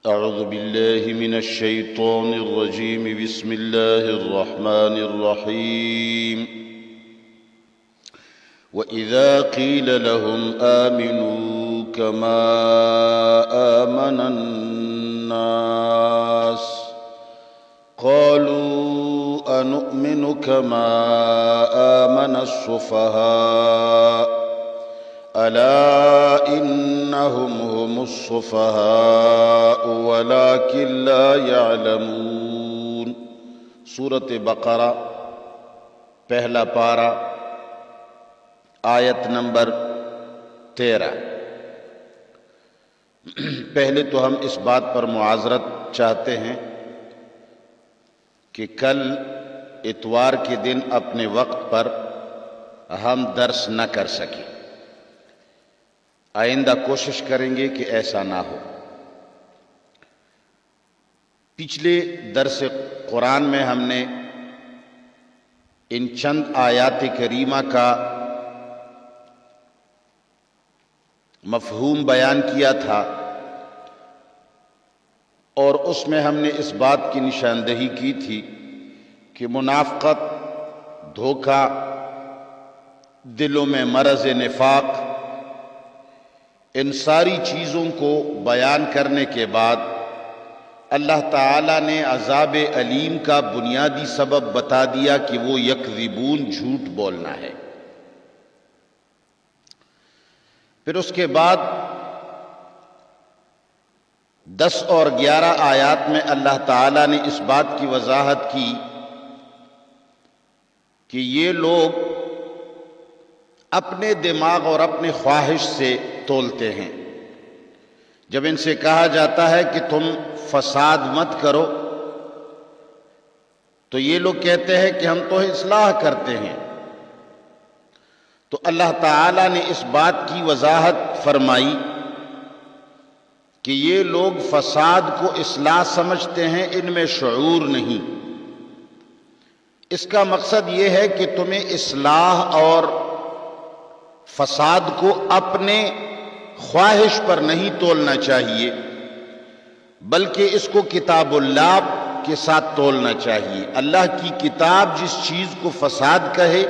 أعوذ بالله من الشيطان الرجيم. بسم الله الرحمن الرحيم. وإذا قيل لهم آمنوا كما آمن الناس قالوا أنؤمن كما آمن السفهاء ألا إنهم هم السفهاء ولكن لا يعلمون. سورۃ بقرہ پہلا پارہ آیت نمبر 13. پہلے تو ہم اس بات پر معذرت چاہتے ہیں کہ کل اتوار کے دن اپنے وقت پر ہم درس نہ کر سکیں. آئندہ کوشش کریں گے کہ ایسا نہ ہو. پچھلے درس قرآن میں ہم نے ان چند آیات کریمہ کا مفہوم بیان کیا تھا اور اس میں ہم نے اس بات کی نشاندہی کی تھی کہ منافقت، دھوکہ، دلوں میں مرض نفاق، ان ساری چیزوں کو بیان کرنے کے بعد اللہ تعالیٰ نے عذاب علیم کا بنیادی سبب بتا دیا کہ وہ یکذبون، جھوٹ بولنا ہے. پھر اس کے بعد 10 اور 11 آیات میں اللہ تعالیٰ نے اس بات کی وضاحت کی کہ یہ لوگ اپنے دماغ اور اپنے خواہش سے تولتے ہیں. جب ان سے کہا جاتا ہے کہ تم فساد مت کرو تو یہ لوگ کہتے ہیں کہ ہم تو اصلاح کرتے ہیں. تو اللہ تعالیٰ نے اس بات کی وضاحت فرمائی کہ یہ لوگ فساد کو اصلاح سمجھتے ہیں، ان میں شعور نہیں. اس کا مقصد یہ ہے کہ تمہیں اصلاح اور فساد کو اپنے خواہش پر نہیں تولنا چاہیے، بلکہ اس کو کتاب اللہ کے ساتھ تولنا چاہیے. اللہ کی کتاب جس چیز کو فساد کہے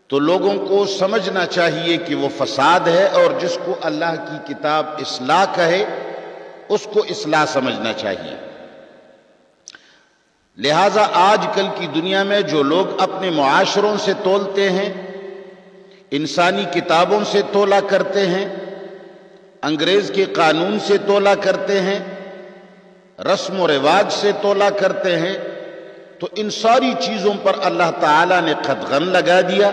تو لوگوں کو سمجھنا چاہیے کہ وہ فساد ہے، اور جس کو اللہ کی کتاب اصلاح کہے اس کو اصلاح سمجھنا چاہیے. لہٰذا آج کل کی دنیا میں جو لوگ اپنے معاشروں سے تولتے ہیں، انسانی کتابوں سے تولا کرتے ہیں، انگریز کے قانون سے تولا کرتے ہیں، رسم و رواج سے تولا کرتے ہیں، تو ان ساری چیزوں پر اللہ تعالیٰ نے قدغن لگا دیا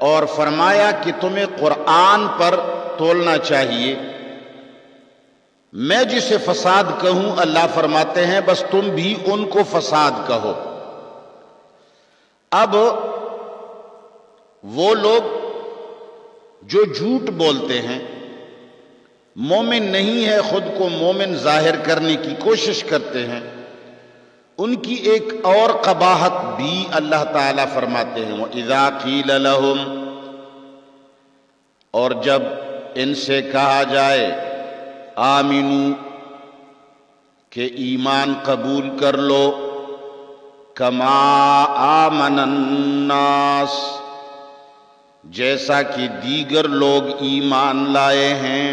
اور فرمایا کہ تمہیں قرآن پر تولنا چاہیے. میں جسے فساد کہوں اللہ فرماتے ہیں بس تم بھی ان کو فساد کہو. اب وہ لوگ جو جھوٹ بولتے ہیں، مومن نہیں ہے، خود کو مومن ظاہر کرنے کی کوشش کرتے ہیں، ان کی ایک اور قباحت بھی اللہ تعالیٰ فرماتے ہیں. وَإِذَا قِيلَ لَهُمْ، اور جب ان سے کہا جائے آمینو، کہ ایمان قبول کر لو، کما آمن الناس، جیسا کہ دیگر لوگ ایمان لائے ہیں،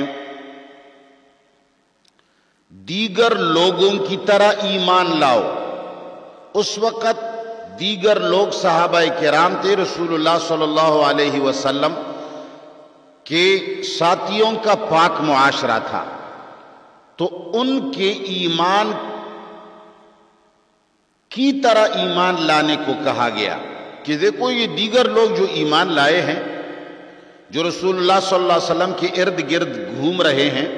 دیگر لوگوں کی طرح ایمان لاؤ. اس وقت دیگر لوگ صحابہ کرام تھے، رسول اللہ صلی اللہ علیہ وسلم کے ساتھیوں کا پاک معاشرہ تھا، تو ان کے ایمان کی طرح ایمان لانے کو کہا گیا کہ دیکھو یہ دیگر لوگ جو ایمان لائے ہیں، جو رسول اللہ صلی اللہ علیہ وسلم کے ارد گرد گھوم رہے ہیں،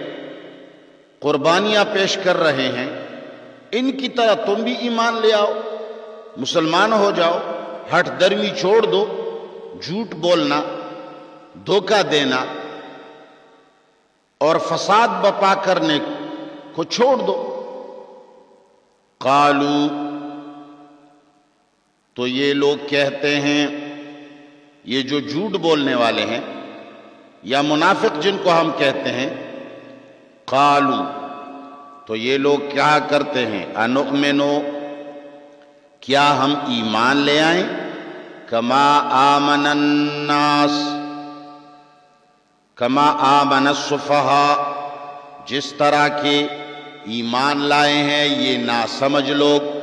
قربانیاں پیش کر رہے ہیں، ان کی طرح تم بھی ایمان لے آؤ، مسلمان ہو جاؤ، ہٹ درمی چھوڑ دو، جھوٹ بولنا، دھوکہ دینا اور فساد بپا کرنے کو چھوڑ دو. قالو، تو یہ لوگ کہتے ہیں، یہ جو جھوٹ بولنے والے ہیں یا منافق جن کو ہم کہتے ہیں، قالو، تو یہ لوگ کیا کرتے ہیں، انؤمنو، کیا ہم ایمان لے آئیں، کما آمن الناس، کما آمن السفہاء، جس طرح کے ایمان لائے ہیں یہ ناسمجھ لوگ،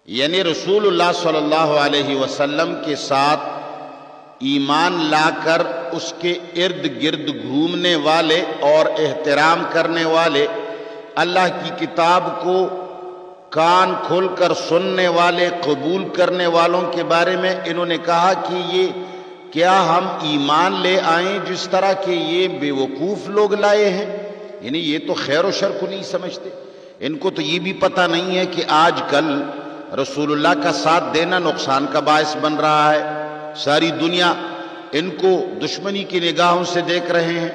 یعنی رسول اللہ صلی اللہ علیہ وسلم کے ساتھ ایمان لا کر اس کے ارد گرد گھومنے والے اور احترام کرنے والے، اللہ کی کتاب کو کان کھول کر سننے والے، قبول کرنے والوں کے بارے میں انہوں نے کہا کہ یہ کیا ہم ایمان لے آئیں جس طرح کہ یہ بے وقوف لوگ لائے ہیں، یعنی یہ تو خیر و شر کو نہیں سمجھتے، ان کو تو یہ بھی پتہ نہیں ہے کہ آج کل رسول اللہ کا ساتھ دینا نقصان کا باعث بن رہا ہے، ساری دنیا ان کو دشمنی کی نگاہوں سے دیکھ رہے ہیں۔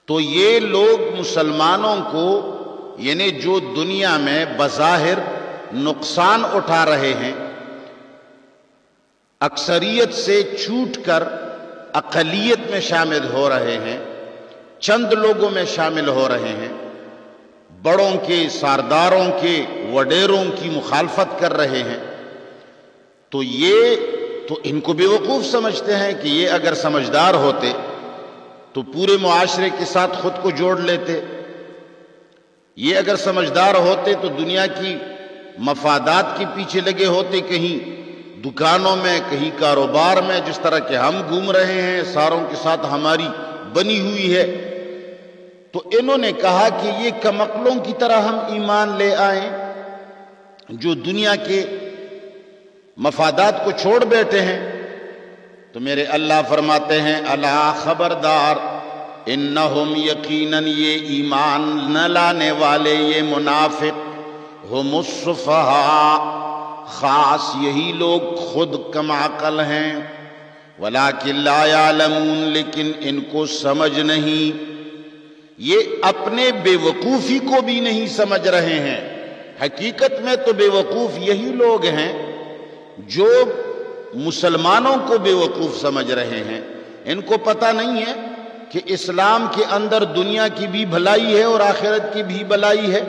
تو یہ لوگ مسلمانوں کو، یعنی جو دنیا میں بظاہر نقصان اٹھا رہے ہیں، اکثریت سے چھوٹ کر اقلیت میں شامل ہو رہے ہیں، چند لوگوں میں شامل ہو رہے ہیں، بڑوں کے، سرداروں کے، وڈیروں کی مخالفت کر رہے ہیں، تو یہ تو ان کو بے وقوف سمجھتے ہیں کہ یہ اگر سمجھدار ہوتے تو پورے معاشرے کے ساتھ خود کو جوڑ لیتے، یہ اگر سمجھدار ہوتے تو دنیا کی مفادات کے پیچھے لگے ہوتے، کہیں دکانوں میں، کہیں کاروبار میں، جس طرح کہ ہم گھوم رہے ہیں، ساروں کے ساتھ ہماری بنی ہوئی ہے۔ تو انہوں نے کہا کہ یہ کمقلوں کی طرح ہم ایمان لے آئیں جو دنیا کے مفادات کو چھوڑ بیٹھے ہیں۔ تو میرے اللہ فرماتے ہیں، الا خبردار، انہم یقیناً یہ ایمان نہ لانے والے، یہ منافق، ہم السفہاء، خاص یہی لوگ خود کم عقل ہیں، ولکن لا یعلمون، لیکن ان کو سمجھ نہیں، یہ اپنے بے وقوفی کو بھی نہیں سمجھ رہے ہیں۔ حقیقت میں تو بے وقوف یہی لوگ ہیں جو مسلمانوں کو بے وقوف سمجھ رہے ہیں، ان کو پتہ نہیں ہے کہ اسلام کے اندر دنیا کی بھی بھلائی ہے اور آخرت کی بھی بھلائی ہے۔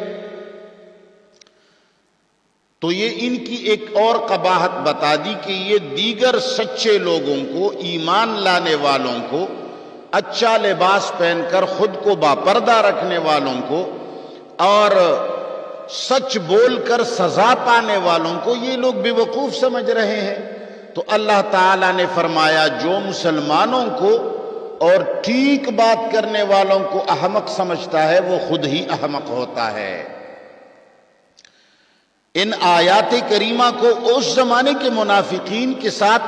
تو یہ ان کی ایک اور قباحت بتا دی کہ یہ دیگر سچے لوگوں کو، ایمان لانے والوں کو، اچھا لباس پہن کر خود کو باپردہ رکھنے والوں کو اور سچ بول کر سزا پانے والوں کو یہ لوگ بے وقوف سمجھ رہے ہیں۔ تو اللہ تعالیٰ نے فرمایا جو مسلمانوں کو اور ٹھیک بات کرنے والوں کو احمق سمجھتا ہے وہ خود ہی احمق ہوتا ہے۔ ان آیات کریمہ کو اس زمانے کے منافقین کے ساتھ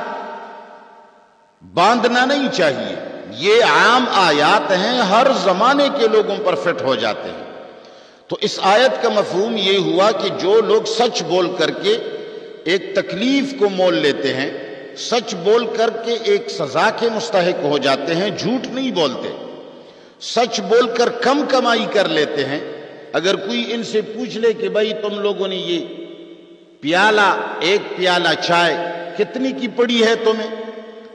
باندھنا نہیں چاہیے، یہ عام آیات ہیں، ہر زمانے کے لوگوں پر فٹ ہو جاتے ہیں۔ تو اس آیت کا مفہوم یہ ہوا کہ جو لوگ سچ بول کر کے ایک تکلیف کو مول لیتے ہیں، سچ بول کر کے ایک سزا کے مستحق ہو جاتے ہیں، جھوٹ نہیں بولتے، سچ بول کر کم کمائی کر لیتے ہیں۔ اگر کوئی ان سے پوچھ لے کہ بھائی تم لوگوں نے یہ پیالہ، ایک پیالہ چائے کتنی کی پڑی ہے تمہیں،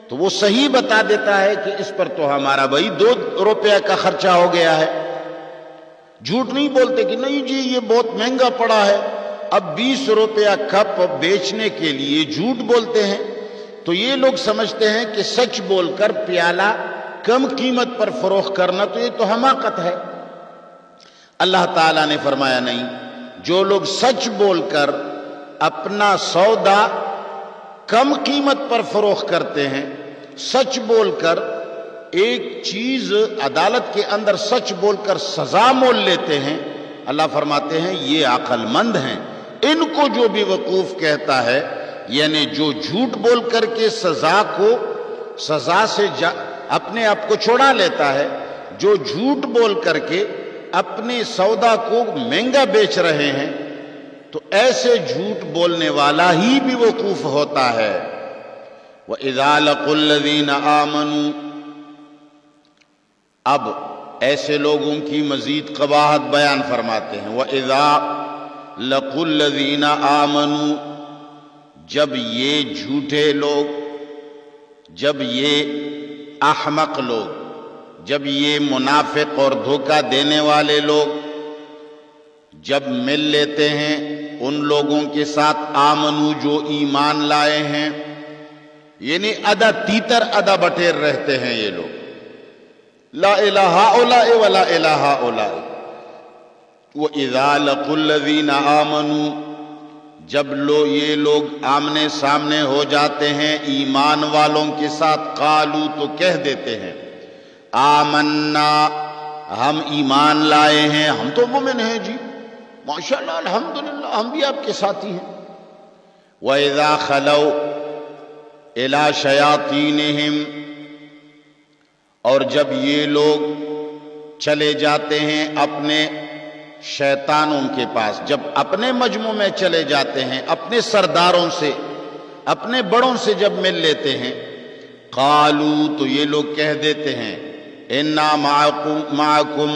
تو وہ صحیح بتا دیتا ہے کہ اس پر تو ہمارا بھائی 2 روپے کا خرچہ ہو گیا ہے۔ جھوٹ نہیں بولتے کہ نہیں جی یہ بہت مہنگا پڑا ہے، اب 20 روپیہ کپ بیچنے کے لیے جھوٹ بولتے ہیں۔ تو یہ لوگ سمجھتے ہیں کہ سچ بول کر پیالہ کم قیمت پر فروخت کرنا تو یہ تو حماقت ہے۔ اللہ تعالیٰ نے فرمایا نہیں، جو لوگ سچ بول کر اپنا سودا کم قیمت پر فروخت کرتے ہیں، سچ بول کر ایک چیز عدالت کے اندر سچ بول کر سزا مول لیتے ہیں، اللہ فرماتے ہیں یہ عقل مند ہیں۔ ان کو جو بے وقوف کہتا ہے، یعنی جو جھوٹ بول کر کے سزا سے اپنے آپ کو چھڑا لیتا ہے، جو جھوٹ بول کر کے اپنے سودا کو مہنگا بیچ رہے ہیں، تو ایسے جھوٹ بولنے والا ہی بے وقوف ہوتا ہے۔ وَإِذَا لَقُوا الَّذِينَ آمَنُوا، اب ایسے لوگوں کی مزید قباحت بیان فرماتے ہیں۔ وَإِذَا لَقُوا الَّذِينَ آمَنُوا، جب یہ جھوٹے لوگ، جب یہ احمق لوگ جب یہ منافق اور دھوکہ دینے والے لوگ جب مل لیتے ہیں ان لوگوں کے ساتھ آمنو جو ایمان لائے ہیں، یعنی ادا تیتر ادا بٹیر رہتے ہیں یہ لوگ، لا الہ ہؤلاء ولا الہ ہؤلاء۔ وَإِذَا لَقُوا الَّذِينَ آمَنُوا، جب یہ لوگ آمنے سامنے ہو جاتے ہیں ایمان والوں کے ساتھ، قالوا تو کہہ دیتے ہیں آمنا، ہم ایمان لائے ہیں، ہم تو مومن ہیں جی، ماشاءاللہ الحمدللہ ہم بھی آپ کے ساتھی ہیں۔ وَإِذَا خَلَوْا إِلَى شَيَاطِينِهِمْ، اور جب یہ لوگ چلے جاتے ہیں اپنے شیطانوں کے پاس، جب اپنے مجموع میں چلے جاتے ہیں اپنے سرداروں سے، اپنے بڑوں سے جب مل لیتے ہیں، قالوا تو یہ لوگ کہہ دیتے ہیں انا معکم،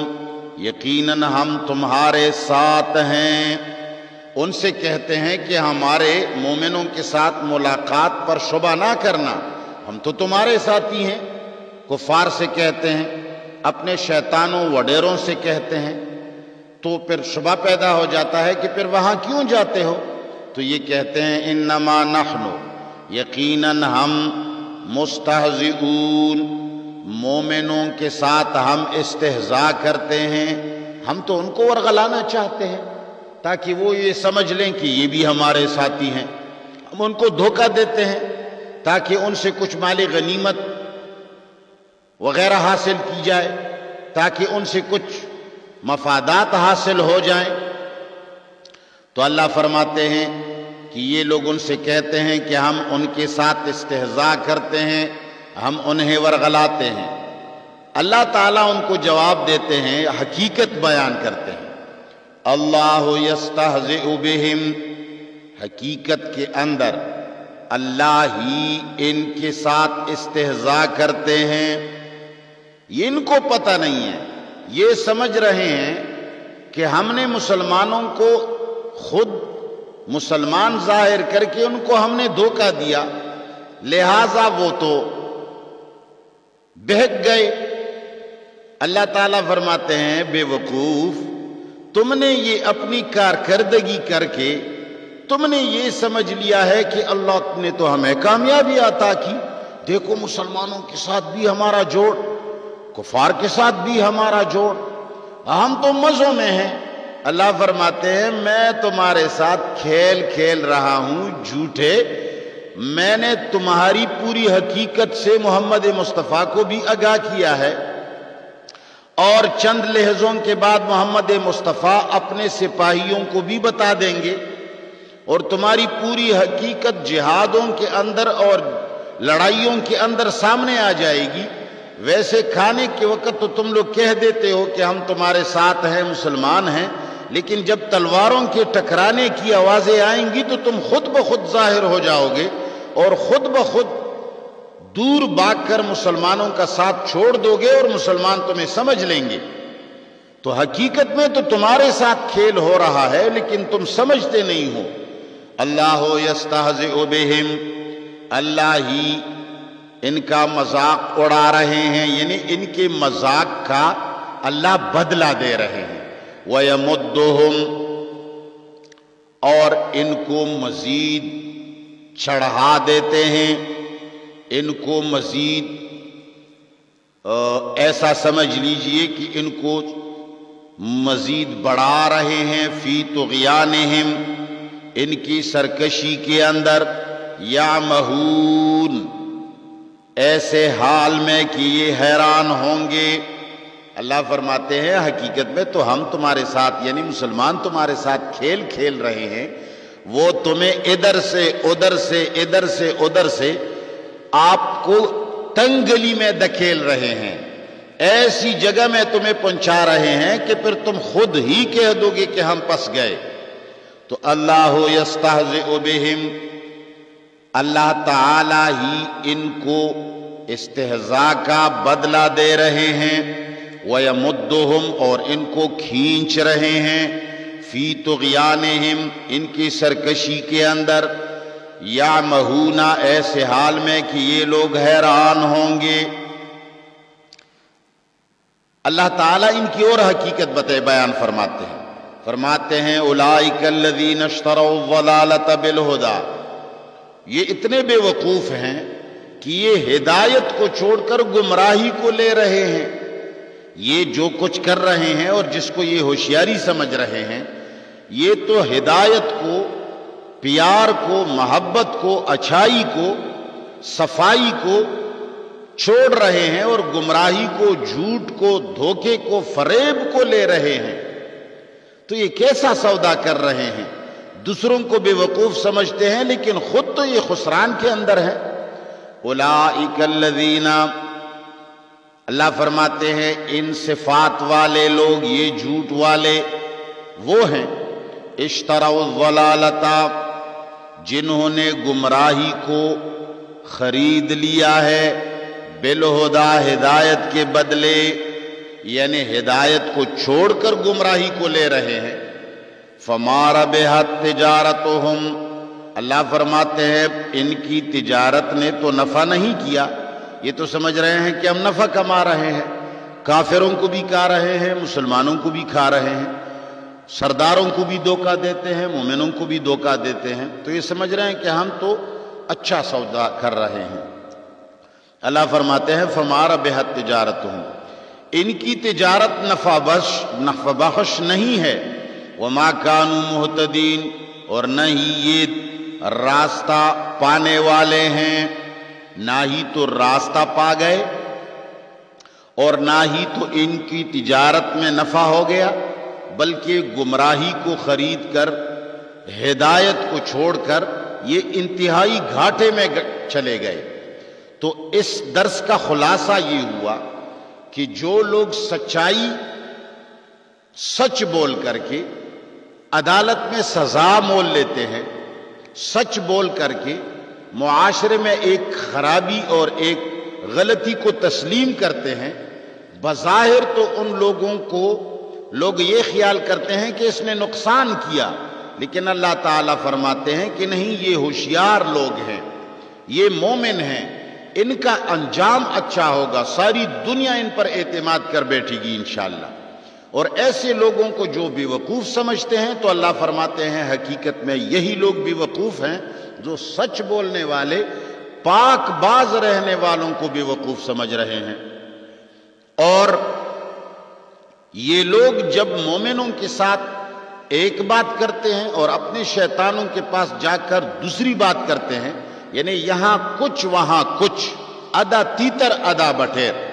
یقیناً ہم تمہارے ساتھ ہیں۔ ان سے کہتے ہیں کہ ہمارے مومنوں کے ساتھ ملاقات پر شبہ نہ کرنا، ہم تو تمہارے ساتھی ہیں۔ کفار سے کہتے ہیں، اپنے شیطانوں وڈیروں سے کہتے ہیں، تو پھر شبہ پیدا ہو جاتا ہے کہ پھر وہاں کیوں جاتے ہو؟ تو یہ کہتے ہیں انما نحن، یقیناً ہم مستہزئون، مومنوں کے ساتھ ہم استہزاء کرتے ہیں، ہم تو ان کو ورغلانا چاہتے ہیں تاکہ وہ یہ سمجھ لیں کہ یہ بھی ہمارے ساتھی ہیں، ہم ان کو دھوکہ دیتے ہیں تاکہ ان سے کچھ مال غنیمت وغیرہ حاصل کی جائے، تاکہ ان سے کچھ مفادات حاصل ہو جائیں۔ تو اللہ فرماتے ہیں کہ یہ لوگ ان سے کہتے ہیں کہ ہم ان کے ساتھ استہزاء کرتے ہیں، ہم انہیں ورغلاتے ہیں۔ اللہ تعالیٰ ان کو جواب دیتے ہیں، حقیقت بیان کرتے ہیں۔ اللہ یستہزئ بہم، حقیقت کے اندر اللہ ہی ان کے ساتھ استہزاء کرتے ہیں۔ یہ ان کو پتہ نہیں ہے، یہ سمجھ رہے ہیں کہ ہم نے مسلمانوں کو خود مسلمان ظاہر کر کے ان کو ہم نے دھوکہ دیا، لہٰذا وہ تو بہک گئے۔ اللہ تعالیٰ فرماتے ہیں بے وقوف، تم نے یہ اپنی کارکردگی کر کے تم نے یہ سمجھ لیا ہے کہ اللہ نے تو ہمیں کامیابی عطا کی، دیکھو مسلمانوں کے ساتھ بھی ہمارا جوڑ، کفار کے ساتھ بھی ہمارا جوڑ، ہم تو مزوں میں ہیں۔ اللہ فرماتے ہیں میں تمہارے ساتھ کھیل کھیل رہا ہوں جھوٹے، میں نے تمہاری پوری حقیقت سے محمد مصطفیٰ کو بھی آگاہ کیا ہے، اور چند لحظوں کے بعد محمد مصطفیٰ اپنے سپاہیوں کو بھی بتا دیں گے، اور تمہاری پوری حقیقت جہادوں کے اندر اور لڑائیوں کے اندر سامنے آ جائے گی۔ ویسے کھانے کے وقت تو تم لوگ کہہ دیتے ہو کہ ہم تمہارے ساتھ ہیں، مسلمان ہیں، لیکن جب تلواروں کے ٹکرانے کی آوازیں آئیں گی تو تم خود بخود ظاہر ہو جاؤ گے اور خود بخود دور بھاگ کر مسلمانوں کا ساتھ چھوڑ دو گے اور مسلمان تمہیں سمجھ لیں گے۔ تو حقیقت میں تو تمہارے ساتھ کھیل ہو رہا ہے لیکن تم سمجھتے نہیں ہو۔ اللہ یستہزئ بہم، اللہ ہی ان کا مذاق اڑا رہے ہیں، یعنی ان کے مذاق کا اللہ بدلہ دے رہے ہیں۔ وَيَمُدُّهُمْ، اور ان کو مزید چڑھا دیتے ہیں، ان کو مزید ایسا سمجھ لیجئے کہ ان کو مزید بڑھا رہے ہیں، فی طغیانہم، ان کی سرکشی کے اندر، یعمہون، ایسے حال میں کہ یہ حیران ہوں گے۔ اللہ فرماتے ہیں حقیقت میں تو ہم تمہارے ساتھ یعنی مسلمان تمہارے ساتھ کھیل کھیل رہے ہیں، وہ تمہیں ادھر سے ادھر سے ادھر سے ادھر سے آپ کو تنگلی میں دھکیل رہے ہیں، ایسی جگہ میں تمہیں پہنچا رہے ہیں کہ پھر تم خود ہی کہہ دو گے کہ ہم پس گئے۔ تو اللہ یستہزئ بہم، اللہ تعالی ہی ان کو استہزاء کا بدلہ دے رہے ہیں، وَيَمُدُّهُمْ، اور ان کو کھینچ رہے ہیں، فی طغیانہم، ان کی سرکشی کے اندر، یعمہون، ایسے حال میں کہ یہ لوگ حیران ہوں گے۔ اللہ تعالیٰ ان کی اور حقیقت بیان فرماتے ہیں اولئک الذین اشتروا الضلالۃ بالہدی، یہ اتنے بے وقوف ہیں کہ یہ ہدایت کو چھوڑ کر گمراہی کو لے رہے ہیں۔ یہ جو کچھ کر رہے ہیں اور جس کو یہ ہوشیاری سمجھ رہے ہیں، یہ تو ہدایت کو، پیار کو، محبت کو، اچھائی کو، صفائی کو چھوڑ رہے ہیں اور گمراہی کو، جھوٹ کو، دھوکے کو، فریب کو لے رہے ہیں۔ تو یہ کیسا سودا کر رہے ہیں؟ دوسروں کو بے وقوف سمجھتے ہیں لیکن خود تو یہ خسران کے اندر ہے۔ اولئک الذین، اللہ فرماتے ہیں ان صفات والے لوگ، یہ جھوٹ والے وہ ہیں، اشتروا الضلالۃ، جنہوں نے گمراہی کو خرید لیا ہے، بالہدی، ہدایت کے بدلے، یعنی ہدایت کو چھوڑ کر گمراہی کو لے رہے ہیں۔ فما ربحت تجارتہم، اللہ فرماتے ہیں ان کی تجارت نے تو نفع نہیں کیا، یہ تو سمجھ رہے ہیں کہ ہم نفع کما رہے ہیں، کافروں کو بھی کھا رہے ہیں، مسلمانوں کو بھی کھا رہے ہیں، سرداروں کو بھی دھوکہ دیتے ہیں، مومنوں کو بھی دھوکہ دیتے ہیں، تو یہ سمجھ رہے ہیں کہ ہم تو اچھا سودا کر رہے ہیں۔ اللہ فرماتے ہیں فما ربحت تجارتہم، ان کی تجارت نفع بخش نہیں ہے، وما کانوا مہتدین، اور نہ ہی یہ راستہ پانے والے ہیں، نہ ہی تو راستہ پا گئے اور نہ ہی تو ان کی تجارت میں نفع ہو گیا، بلکہ گمراہی کو خرید کر، ہدایت کو چھوڑ کر یہ انتہائی گھاٹے میں چلے گئے۔ تو اس درس کا خلاصہ یہ ہوا کہ جو لوگ سچائی، سچ بول کر کے عدالت میں سزا مول لیتے ہیں، سچ بول کر کے معاشرے میں ایک خرابی اور ایک غلطی کو تسلیم کرتے ہیں، بظاہر تو ان لوگوں کو لوگ یہ خیال کرتے ہیں کہ اس نے نقصان کیا، لیکن اللہ تعالیٰ فرماتے ہیں کہ نہیں، یہ ہوشیار لوگ ہیں، یہ مومن ہیں، ان کا انجام اچھا ہوگا، ساری دنیا ان پر اعتماد کر بیٹھے گی انشاءاللہ۔ اور ایسے لوگوں کو جو بے وقوف سمجھتے ہیں تو اللہ فرماتے ہیں حقیقت میں یہی لوگ بے وقوف ہیں جو سچ بولنے والے، پاک باز رہنے والوں کو بے وقوف سمجھ رہے ہیں۔ اور یہ لوگ جب مومنوں کے ساتھ ایک بات کرتے ہیں اور اپنے شیطانوں کے پاس جا کر دوسری بات کرتے ہیں، یعنی یہاں کچھ وہاں کچھ، ادا تیتر ادا بٹیر،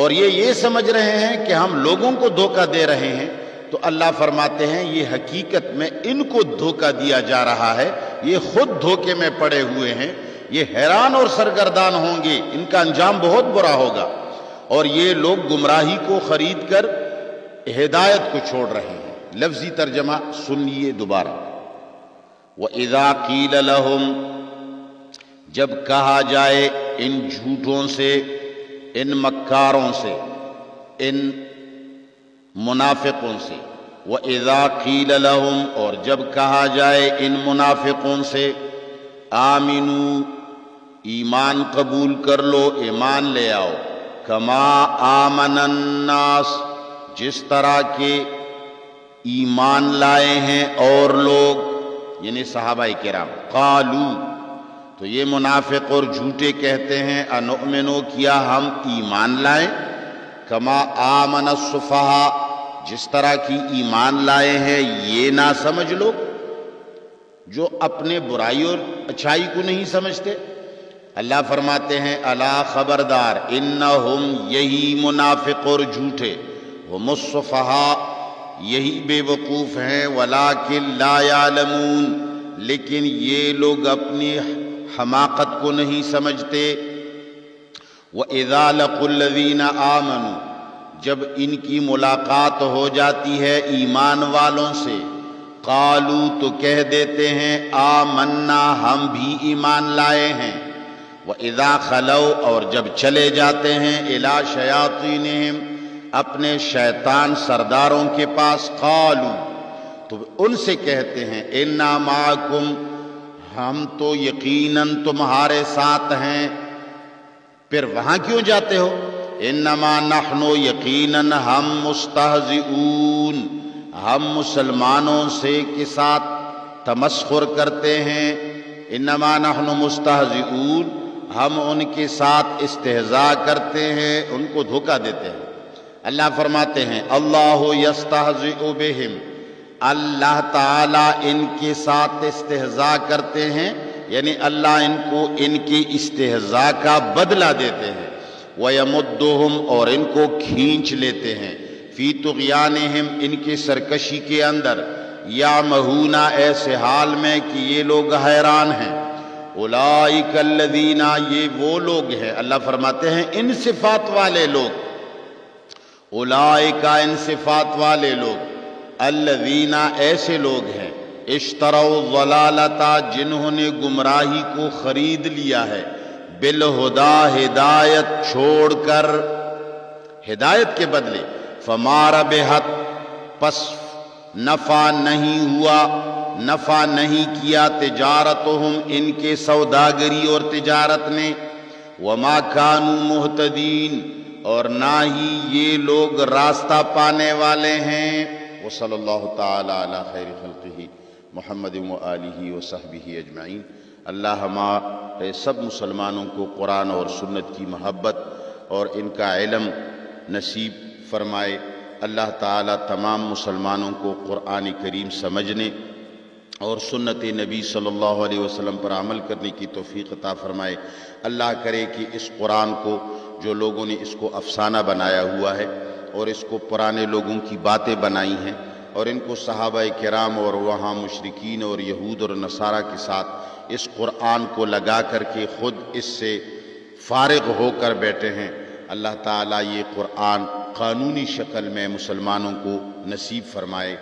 اور یہ سمجھ رہے ہیں کہ ہم لوگوں کو دھوکہ دے رہے ہیں، تو اللہ فرماتے ہیں یہ حقیقت میں ان کو دھوکہ دیا جا رہا ہے، یہ خود دھوکے میں پڑے ہوئے ہیں، یہ حیران اور سرگردان ہوں گے، ان کا انجام بہت برا ہوگا۔ اور یہ لوگ گمراہی کو خرید کر ہدایت کو چھوڑ رہے ہیں۔ لفظی ترجمہ سنیے دوبارہ، وَإِذَا قِيلَ لَهُمْ، جب کہا جائے ان جھوٹوں سے، ان مکاروں سے، ان منافقوں سے، وَإِذَا قِيلَ لَهُمْ، اور جب کہا جائے ان منافقوں سے، آمنو، ایمان قبول کر لو، ایمان لے آؤ، کما آمن الناس، جس طرح کے ایمان لائے ہیں اور لوگ، یعنی صحابہ کرام، قالو، تو یہ منافق اور جھوٹے کہتے ہیں، انؤمنو، کیا ہم ایمان لائیں، کما آمن السفہاء، جس طرح کی ایمان لائے ہیں یہ نہ سمجھ لو، جو اپنے برائی اور اچھائی کو نہیں سمجھتے۔ اللہ فرماتے ہیں الا، خبردار، انہم، یہی منافق اور جھوٹے، ہم السفہاء، یہی بے وقوف ہیں، ولکن لا یعلمون، لیکن یہ لوگ اپنی حماقت کو نہیں سمجھتے۔ وَإِذَا لَقُوا الَّذِينَ آمَنُوا، جب ان کی ملاقات ہو جاتی ہے ایمان والوں سے، قالوا، تو کہہ دیتے ہیں، آمنا، ہم بھی ایمان لائے ہیں۔ وَإِذَا خَلَوْا، اور جب چلے جاتے ہیں، إِلَىٰ شَيَاطِينِهِمْ، اپنے شیطان سرداروں کے پاس، قالوا، تو ان سے کہتے ہیں، إِنَّا مَعَكُمْ، ہم تو یقیناً تمہارے ساتھ ہیں۔ پھر وہاں کیوں جاتے ہو؟ انما نحن یقیناً ہم مستہزئون، ہم مسلمانوں سے کے ساتھ تمسخر کرتے ہیں۔ انما نحن مستہزئون، ہم ان کے ساتھ استہزاء کرتے ہیں، ان کو دھوکہ دیتے ہیں۔ اللہ فرماتے ہیں اللہ یستہزئ بہم، اللہ تعالیٰ ان کے ساتھ استہزاء کرتے ہیں، یعنی اللہ ان کو ان کی استہزاء کا بدلہ دیتے ہیں۔ وَيَمُدُّهُمْ، اور ان کو کھینچ لیتے ہیں، فی طغیانہم، ان کی سرکشی کے اندر، یعمہون، ایسے حال میں کہ یہ لوگ حیران ہیں۔ اولئک الذین، یہ وہ لوگ ہیں، اللہ فرماتے ہیں ان صفات والے لوگ، اولئک، ان صفات والے لوگ، الذین، ایسے لوگ ہیں، اشتروا الضلالۃ، جنہوں نے گمراہی کو خرید لیا ہے، بالہدا، ہدایت چھوڑ کر، ہدایت کے بدلے، فما ربحت، پس نفع نہیں ہوا، نفع نہیں کیا، تجارتہم، ان کے سوداگری اور تجارت نے، وما کانوا مہتدین، اور نہ ہی یہ لوگ راستہ پانے والے ہیں۔ وصلی اللہ تعالی علی خیر خلقہ محمد وآلہ وصحبہ اجمعین۔ اللہ ہمارے سب مسلمانوں کو قرآن اور سنت کی محبت اور ان کا علم نصیب فرمائے۔ اللہ تعالیٰ تمام مسلمانوں کو قرآن کریم سمجھنے اور سنت نبی صلی اللہ علیہ وسلم پر عمل کرنے کی توفیق عطا فرمائے۔ اللہ کرے کہ اس قرآن کو، جو لوگوں نے اس کو افسانہ بنایا ہوا ہے اور اس کو پرانے لوگوں کی باتیں بنائی ہیں، اور ان کو صحابہ کرام اور وہاں مشرکین اور یہود اور نصارہ کے ساتھ اس قرآن کو لگا کر کے خود اس سے فارغ ہو کر بیٹھے ہیں، اللہ تعالیٰ یہ قرآن قانونی شکل میں مسلمانوں کو نصیب فرمائے۔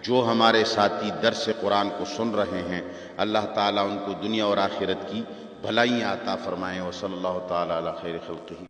جو ہمارے ساتھی درس قرآن کو سن رہے ہیں، اللہ تعالیٰ ان کو دنیا اور آخرت کی بھلائیاں عطا فرمائیں۔ وصلی اللہ تعالیٰ علی خیر خلقہ۔